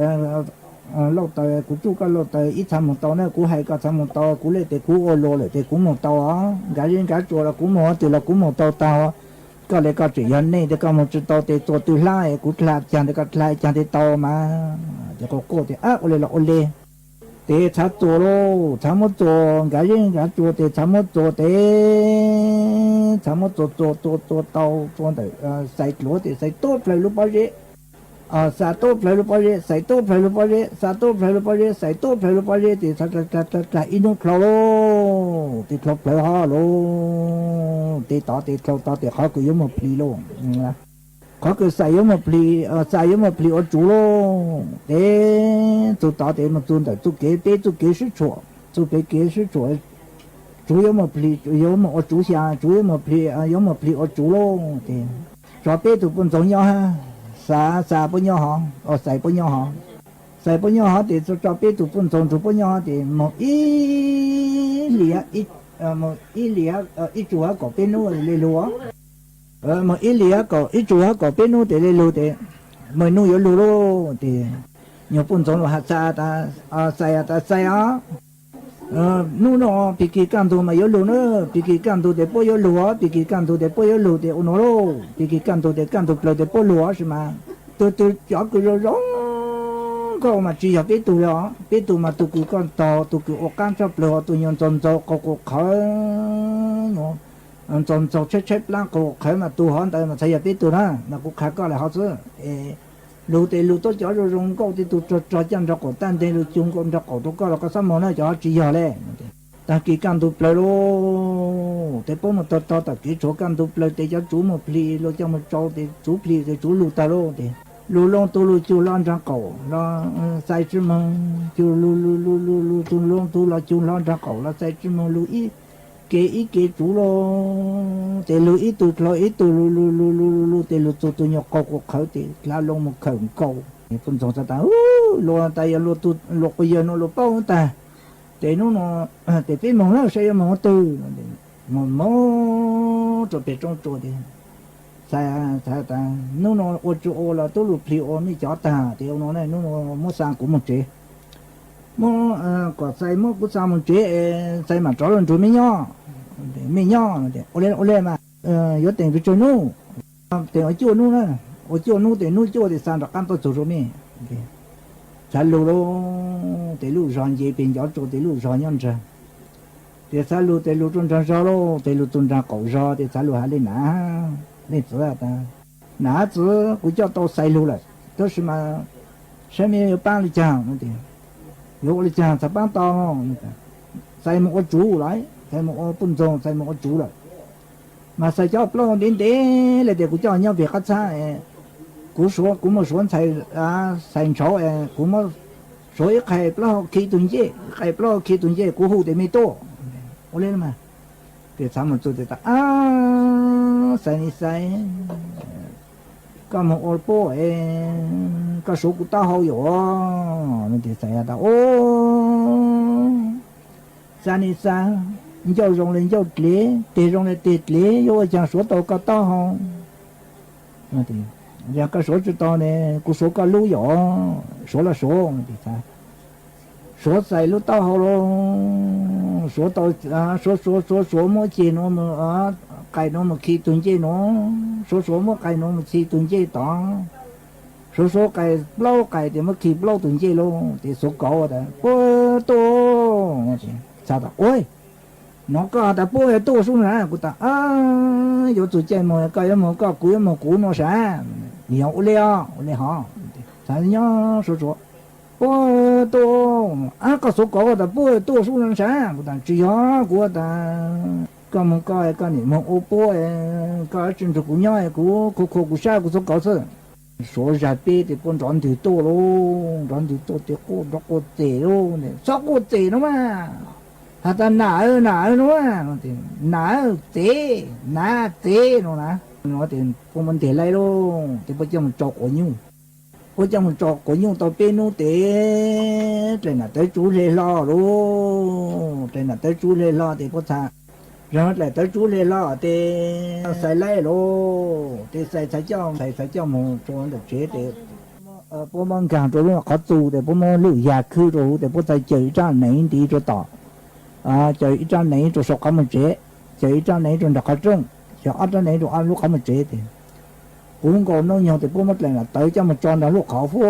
lâu tới cú chú có lâu tới ít tham một tàu nữa cú hay có tham một tàu cú lấy để cú ô lô lấy để cú một tàu á cái riêng cái chỗ là cú một từ là cú một tàu có lấy có chỉ hiện nay thì có một tàu đểตัวtừ lai cú là chẳng để có lai chẳng để tàu màจะcó cô thì ô lê là ô lê để thắtตัวlô thắt mộtตัวcái riêng cái chỗ để thắt mộtตัวđể thắt mộtตัวtàuตัวđểใส่lúa đểใส่tốtเลยลูกบอลsa tốt phải lúc bao giờ sai tốt phải lúc bao giờ sa tốt phải lúc bao giờ sai tốt phải lúc bao giờ thì thật ít nó khâu lô thì khâu phải ho lô thì khâu thì khó cứ giống một pli lô khó cứ sai giống một pli ở chủ lô để tụi tao để mà tụi tao tụi kế sức chuột chủ yếu một pli giống một ở chủ xa chủ yếu một pli giống một pli ở chủ lô thì cho bé tụi con giống nhau ha sa bao nhiêu họ xài bao nhiêu họ thì cho biết tụi phân tồn tụi bao nhiêu họ thì một ít ít chùa có bênนู้lấy lúa một ít lìa có ít chùa có bênนู้để lấy lúa thì mình nuôi ở lúa thì nhiều phân tồn là hạt xài á nu nó bị kỳ can tu mà yếu lúa nữa bị kỳ can tu để bôi yếu lúa bị kỳ can tu để bôi yếu lúa để ôn lúa bị kỳ can tu để bôi lúa是吗tôi cho cái rồi giống có mà chỉ học biết tu mà tu cứ con to tu cứ ở can cho lúa tu nhon tròn tròn có khởi nó tròn tròn chết lắm có khởi mà tu hỏi tại mà thấy biết tu đó mà cũng khởi có là họ chứ lúa tôi cho rồi rong câu thì tôi cho chân cho cổ tan thì lúa chung con cho cổ tôi có là có sao mà nó cho chỉ giờ đấy ta kỳ can tu plei lô thế bố mà to ta kỳ chỗ can tu plei thì cho chú một pli lúa cho một trâu thì chú pli thì chú lúa ta lô thì lúa long tu lúa chú lon cho cổ nó sai chứ mà chú lúa tu lon cho cổ là sai chứ mà lúa kế chú lo để lu ít tu lo ít tu lu để lu tu nhọc cầu khởi để la lông một khởi cầu phân song ta lo ta ya lo tu lo bây giờ nó lo bao ta để nó để phía mong nó sẽ mong từ mong cho bé trong chỗ đi sai ta nó ô chỗ là tôi lụp thì ô mi chó ta thì nó này nó mua sang cũng một chế mua có sai mua cũng sang một chế sai mà chó lên chỗ mi nhỏ ô lên mà có tiền với chỗ nó tiền ở chỗ nó nữa ở chỗ nó tiền nó chỗ thì sang được ăn tôi chỗ mi sai lù lo để lù ròn gì bên gió chỗ để lù ròn nhon trời để sai lù để lù tuần trăng sao lo để lù tuần trăng cẩu sao để sai lù hai lên nã lên chỗ ta nã chỗ cũng cho tôi sai lù lại đó là mà xem như bán đi chăng nó tiền有哩讲十班到，晒木个煮来，晒木个半钟，晒木个煮来，嘛晒咗不啷點啲，你哋古叫人別個餐誒，古冇選菜啊，晒草誒，古冇所以係不啷企頓嘢，係不啷企頓嘢，古好哋未多，我嚟嘛，佢咱們做得到啊，晒你晒。có một ô bố có số của tao hậu yếu mình thì xảy ra ô sao này sao giao rong lên giao lé tê rong lên tê lé vô chẳng số tao có tao không mình thì giờ có số cho tao này có số có lú yếu số là số mình thì sao số xảy lúc tao hậu luôn số tao số mỗi chuyện nó mà cái nó mà khi tuần chơi nó số mà cái nó mà khi tuần chơi đó số cái lâu cái thì mà khi lâu tuần chơi luôn thì số cao đó bố tô sao đó ôi nó có đã bố tô xuống ra của ta有组建么个么个古么古么啥你要了哈咱要说bố tô có số cao đó bố tô xuống ra啥của ta chỉ có của ta có một cái niệm một ô bố cái chuyện của nhau của sao của số cao sự số ra bê thì con chọn thì to luôn chọn thì to thì cô tệ luôn này sao cô tệ nó mà ta nã nó mà nã tệ nó thì con mình tệ lại luôn thì bây giờ mình chọc của nhau tao bên nó tệ trên là tới chú lê lo luôn trên là tới chú lê lo thì có sao rồi lại tới chú lê lo thì xài lại luôn thì xài cho một chỗ được chế thì bố mong càng chỗ nó có tù thì bố mong lựa già khư rồi thì bố xài chơi ra này đi cho tỏ chơi ra này cho sọc không một chế chơi ra này cho đặc trưng chơi ăn ra này cho ăn lúc không một chế thì cũng còn nó nhiều thì bố mất lại là tới cho một tròn đó lúc khẩu phố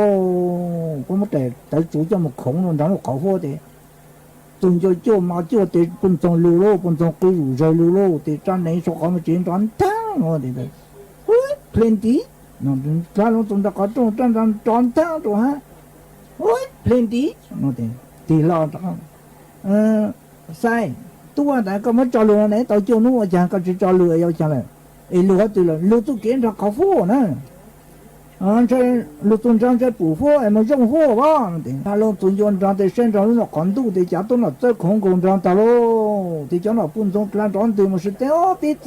bố mất lại tới chú cho một khổng luôn đó lúc khẩu phố thì tuần cho mà cho thì bún trong lù lô bún trong cái rủ rồi lù lô thì trong này số có một chuyện tròn thang rồi thì plenty nó ra nó tuần đã có tròn thang rồi ha plenty nó thì lo đó sai tôi đã có mất cho lừa này tao cho nó chẳng có cho lừa yêu chẳng là lừa từ là lừa tôi kiến ra khẩu phố nữa chơi lừa tuần trăng chơi bù phố em mà dùng phố đó thì ta lo tuần trăng thì xem trăng nó còn tu thì chả tôi nó chơi không còn trăng ta lo thì cho nó bún trong trăng trăng thì mà sẽ téo biết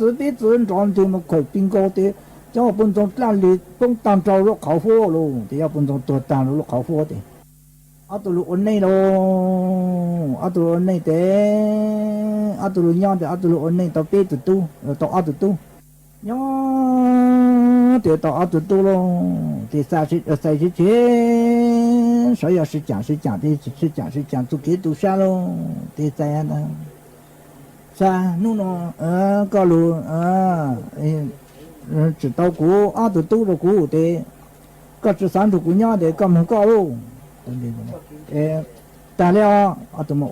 trăng thì mà khởi pin cao thì cho nó bún trong trăng thì bún tam trâu nó khẩu phố luôn thì bún trong tuần tam nó khẩu phố thì tôi lu ôn này đâu tôi ôn này thế tôi lu nhau thì tôi lu ôn này tao biết tu tao tu nhau thì tao tu luôn thì sao sẽ chế所以是讲tu kế tu sao luôn thì sao đó sao nó có lu chỉ tao cũ tu rồi cũ thì có chỉ sáng tu cũ nhau thì có một có luôn ta leo tôi mà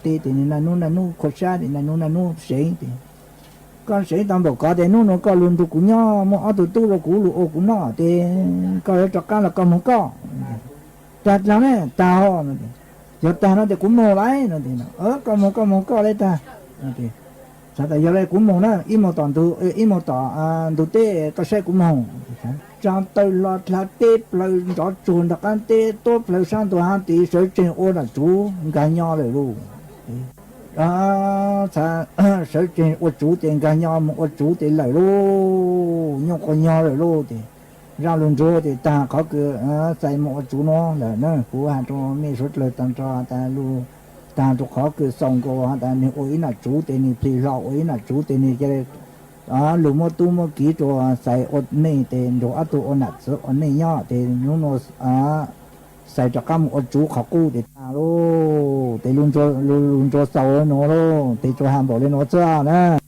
thì là nu khó xa thì là nu sấy thì con sấy tao bảo có thì nó có luôn tụi cũng nhau mà tụi tu rồi cũng lu cũng nó thì coi cho cá là con không có chặt lắm đấy tao giờ ta nó thì cũng mò lại nó thì con một có đấy ta thì sao tại giờ đây cũng mò nó im một tỏ tụi tê có xe cũng mò trong tôi lo là tết lời rõ chuồn đặc ăn tết tốt lời sang tụi han tí sới trên ô là chú gà nho rồi luôn ta sở trên ô chủ tiền cả nhau mà ô chủ tiền lại luôn nhau con nhau lại luôn thì ra luôn rồi thì ta có cứ tại một chủ nó là nó của hàng cho mấy số lời tăng cho ta luôn ta cho khó cứ xong cô ta nên ôi là chủ tiền này thì rõ ôi là chủ tiền này cái lúc mà tu mà kỹ cho sai ốt này tiền rồi tu ôn nát số ôn này nhỏ thì nó sai cho các một chủ khó cứu thì ta luôn thì luôn cho sau nó luôn thì cho hàng bảo lên nó chưa nè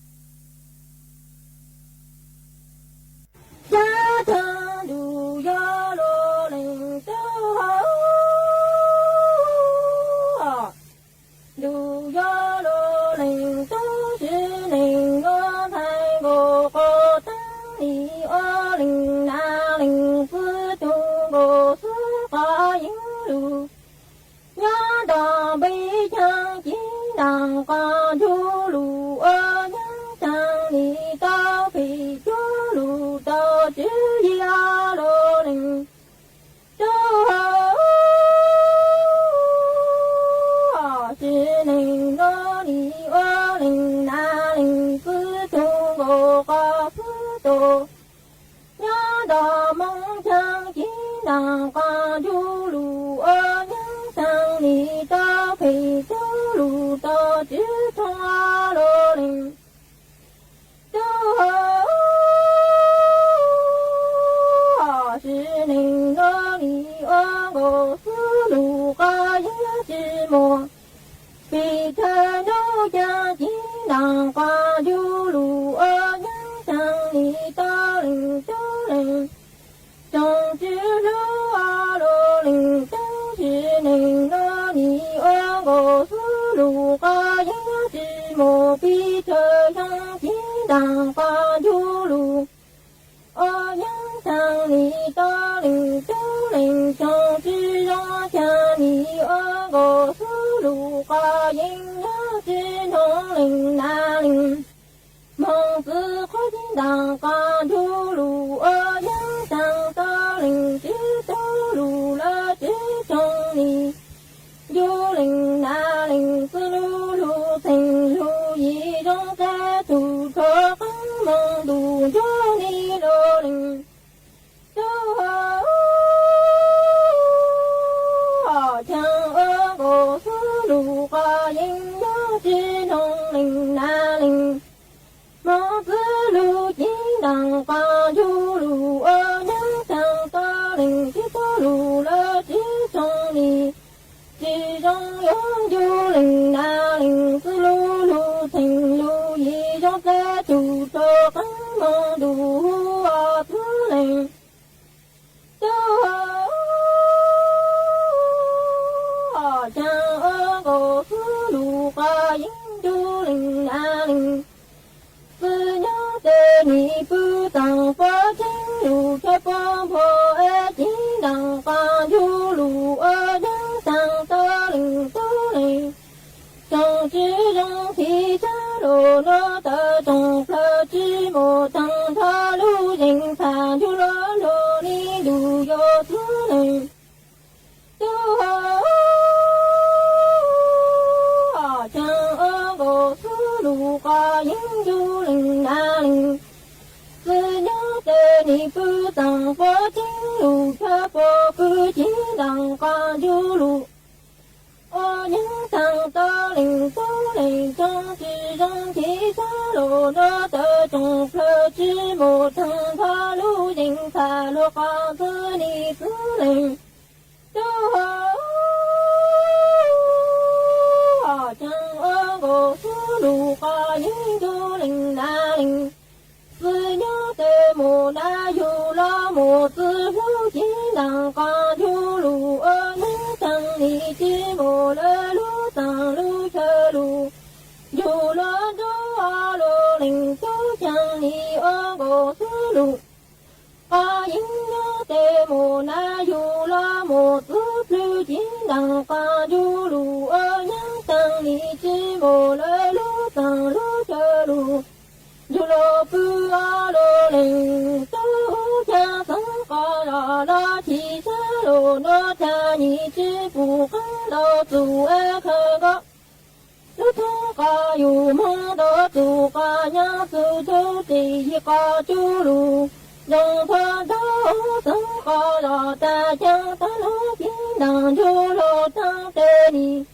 lúc thu có dù mong đó dù có nhớ sự chú thì có chú lù dòng thơ đó sống có lò ta chẳng ta lúc biến đàn chú lô tăng tê đi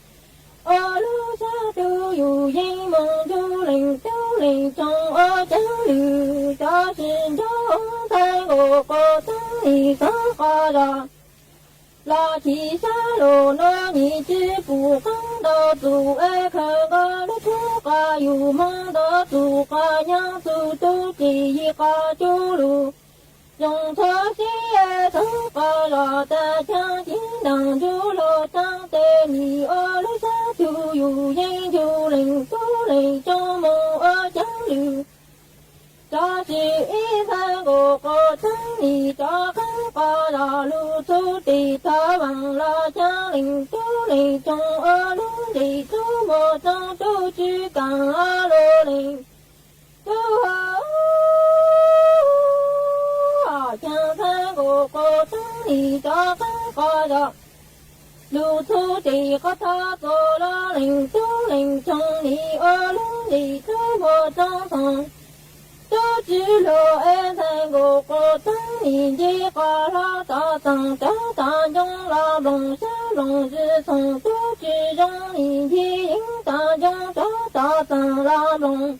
ở lúc xa chú dù dây mong chú linh trong ở chẳng lù cho xin cho thay ngộ cô tăng thì sống có lò là chỉ xa lô nó nhị chứ phụ khăn đó dù ê khờ có lúc thu có dù mong đó dù có nhang dù tu chỉ có chú lù dòng thơ xí ê sống có lò ta chẳng chính đằng chú lô tăng tê nhị ở lúc xa chú dù dây chú linh cho mong ở chẳng lù cho chị ý thay của cô tăng nhị cho khăn có lò lưu thu tì thơ bằng lò cha linh trong ở lúc thì chú một trong chú chỉ càng ở lô linh chú chẳng thay của cô tăng nhị cho khăn có lò lưu thu tì có thơ cô lò linh chú linh trong nhị ở lúc thì chú một trong thằng cho chỉ lo em thành của cô tăng nhìn chỉ có lo ta tăng ta ta trong lo lòng xa lòng dư thằng tu chỉ trong nhìn chỉ những ta trong ta tăng lo lòng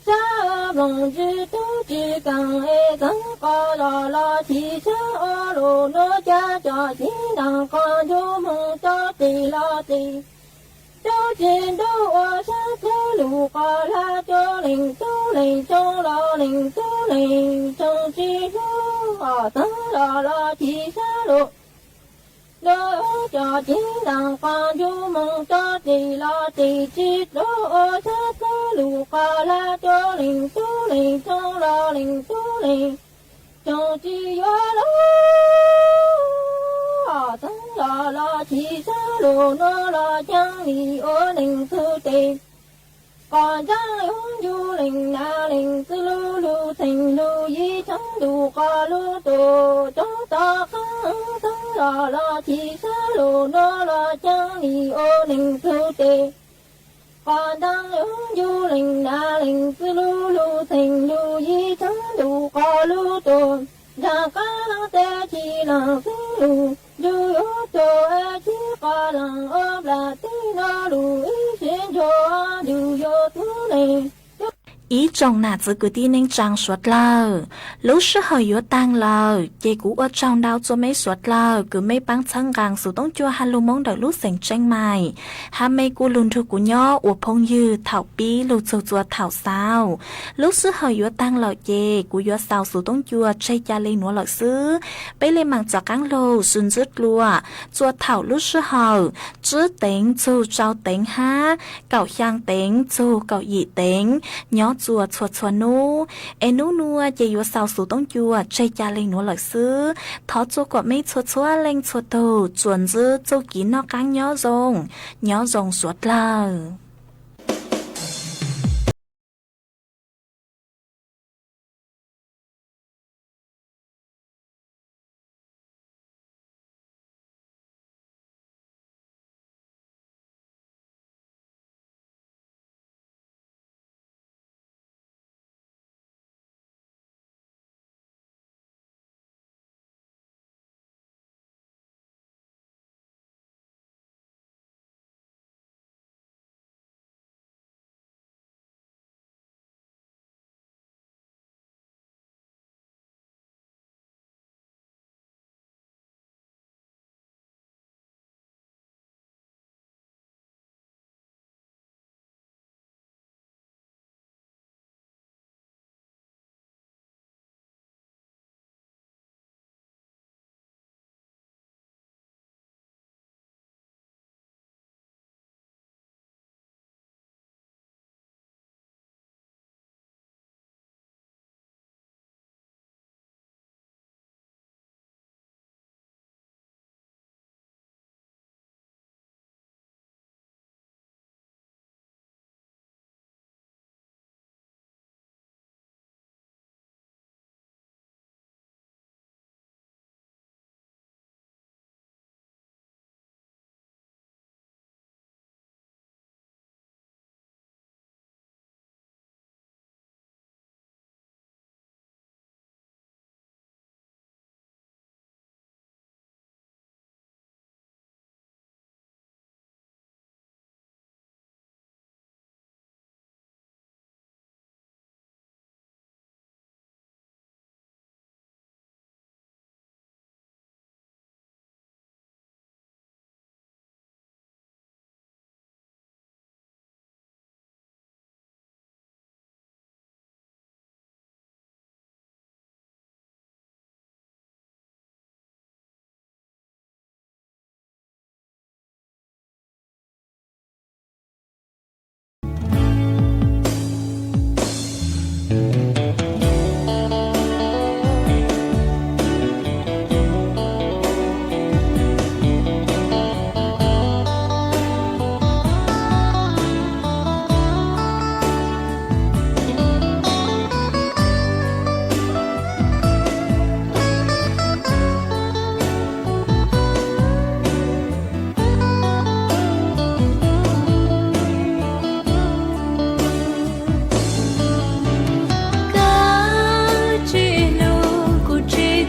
xa lòng dư tu chỉ càng e càng có lo chỉ xa ở lô nó cha cho chỉ đằng con vô mong cho tì lo tì cho trên đâu ở sát thế lù có la cho linh tu linh cho lo linh tu linh trong chi lo ở tăng lo chỉ xa lộ lo cho chính đàng quan du mong cho tì lo tì chi đâu ở sát thế lù có la cho linh tu linh cho lo linh tu linh trong chi lo tăng lo chỉ xa lộ nó lo chẳng đi ở linh thư tì còn chẳng hướng du linh na linh tư lưu thành lưu yi chẳng đủ có lưu tổ trong ta khăn tăng lo chỉ xa lộ nó lo chẳng đi ở linh thư tì còn đang hướng du linh na linh tư lưu thành lưu yi chẳng đủ có lưu tổ ra cá lăng tê chỉ lăng tư lưu dù yếu cho e chỉ có lăng ốp là tí nó đủ ý xin cho dù yếu thứ này ý trong nà giữ cứ đi nên trang suốt lờ lúc sức hơi yếu tăng lờ dây cũ ở trong đau cho mấy suốt lờ cứ mấy băng chân gàng sự tống chua hà lô mong đợi lúc sành tranh mày hà mấy cú lùn thư của nhỏ ủa phong dư thảo bí lù chua thảo sao lúc sức hơi yếu tăng lờ dây cú yếu sao sự tống chua chay cha lên núa lợ xứ bây lên mảng cho cáng lô xuân dứt lùa chua thảo lúc sức hơi chứ tính chu trao tính ha cậu香tính chu cậu dị tính nhỏ chùa chùa nu em nu chỉ yêu sao số đông chùa chơi cha lên nó lợi sư thọ chùa của mấy chùa lên chùa đầu chuẩn dư châu kín nó căng nhỏ rồng suốt lờ.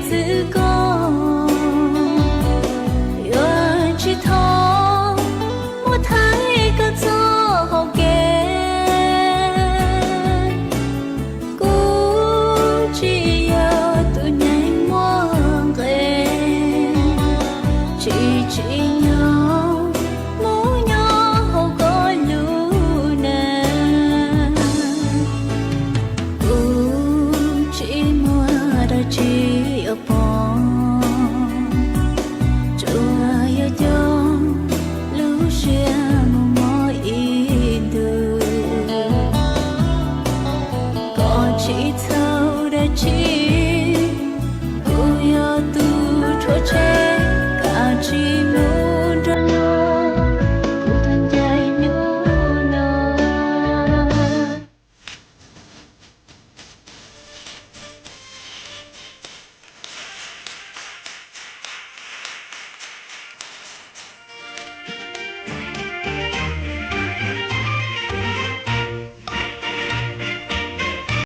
giữ cô